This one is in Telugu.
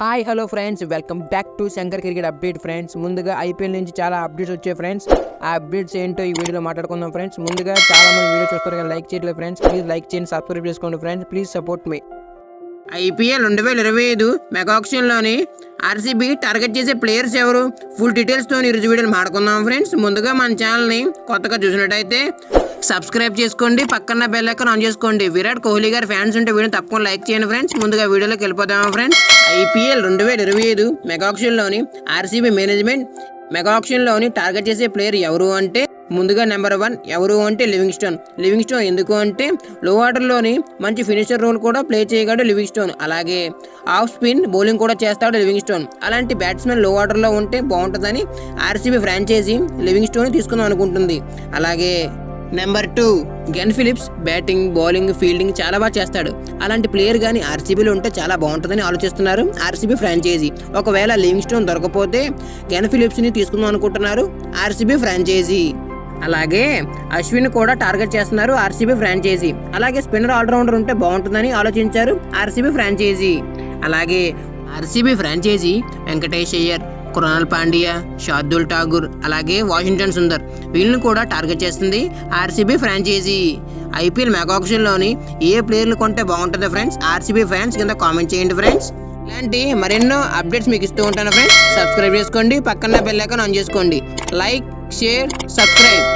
Hi hello friends, welcome back to Shankar cricket update friends. ముందుగా ఐపీఎల్ నుంచి చాలా అప్డేట్స్ వచ్చాయి ఫ్రెండ్స్. ఆ అప్డేట్స్ ఏంటో ఈ వీడియోలో మాట్లాడుకుందాం ఫ్రెండ్స్. ముందుగా చాలా మంది వీడియో చూస్తారు కానీ లైక్ చేయట్లేదు ఫ్రెండ్స్. ప్లీజ్ లైక్ చేయండి, సబ్స్క్రైబ్ చేసుకోండి friends. Please support me. IPL 2025 mega ఆక్షన్లోని ఆర్సీబీ టార్గెట్ చేసే ప్లేయర్స్ ఎవరు, ఫుల్ డీటెయిల్స్తో ఈరోజు వీడియోని మాట్లాడుకుందాం ఫ్రెండ్స్. ముందుగా మన ఛానల్ని కొత్తగా చూసినట్టయితే సబ్స్క్రైబ్ చేసుకోండి, పక్కన బెల్ ఐకాన్ ఆన్ చేసుకోండి. విరాట్ కోహ్లీ గారి ఫ్యాన్స్ ఉంటే వీడియోని తప్పకుండా లైక్ చేయండి ఫ్రెండ్స్. ముందుగా వీడియోలోకి వెళ్ళిపోదాం ఫ్రెండ్స్. ఐపీఎల్ 2025 మెగా ఆక్షన్లోని ఆర్సీబీ మేనేజ్మెంట్ మెగా ఆక్షన్లోని టార్గెట్ చేసే ప్లేయర్ ఎవరు అంటే, ముందుగా నెంబర్ 1 ఎవరు అంటే లివింగ్స్టోన్. ఎందుకు అంటే లో ఆర్డర్లోని మంచి ఫినిషర్ రోల్ కూడా ప్లే చేయగలడు లివింగ్స్టోన్. అలాగే ఆఫ్ స్పిన్ బౌలింగ్ కూడా చేస్తాడు లివింగ్స్టోన్. అలాంటి బ్యాట్స్మెన్ లో ఆర్డర్లో ఉంటే బాగుంటుందని ఆర్సీబీ ఫ్రాంచైజీ లివింగ్స్టోన్ తీసుకుందాం అనుకుంటుంది. అలాగే number 2 Glenn Phillips. Batting, bowling, fielding చాలా బాగా చేస్తాడు. అలాంటి ప్లేయర్ కానీ ఆర్సీబీలో ఉంటే చాలా బాగుంటుందని ఆలోచిస్తున్నారు ఆర్సీబీ ఫ్రాంచైజీ. ఒకవేళ లివింగ్స్టోన్ దొరకపోతే గ్లెన్ ఫిలిప్స్ని తీసుకుందాం అనుకుంటున్నారు ఆర్సీబీ ఫ్రాంచైజీ. అలాగే అశ్విన్ కూడా టార్గెట్ చేస్తున్నారు ఆర్సీబీ ఫ్రాంచైజీ. అలాగే స్పిన్నర్ ఆల్రౌండర్ ఉంటే బాగుంటుందని ఆలోచించారు ఆర్సీబీ ఫ్రాంచైజీ. అలాగే ఆర్సీబీ ఫ్రాంచైజీ వెంకటేష్ అయ్యర్, కృణాల్ పాండ్యా, శార్దుల్ ఠాగూర్, అలాగే వాషింగ్టన్ సుందర్ వీళ్ళని కూడా టార్గెట్ చేస్తుంది ఆర్సీబీ ఫ్రాంచైజీ. ఐపీఎల్ మెగా ఆక్షన్లోని ఏ ప్లేయర్లు కొంటే బాగుంటుందో ఫ్రెండ్స్ ఆర్సీబీ ఫ్యాన్స్ కింద కామెంట్ చేయండి ఫ్రెండ్స్. ఇలాంటి మరెన్నో అప్డేట్స్ మీకు ఇస్తూ ఉంటాను ఫ్రెండ్స్. సబ్స్క్రైబ్ చేసుకోండి, పక్కన బెల్ ఐకాన్ ఆన్ చేసుకోండి. Like, share, subscribe.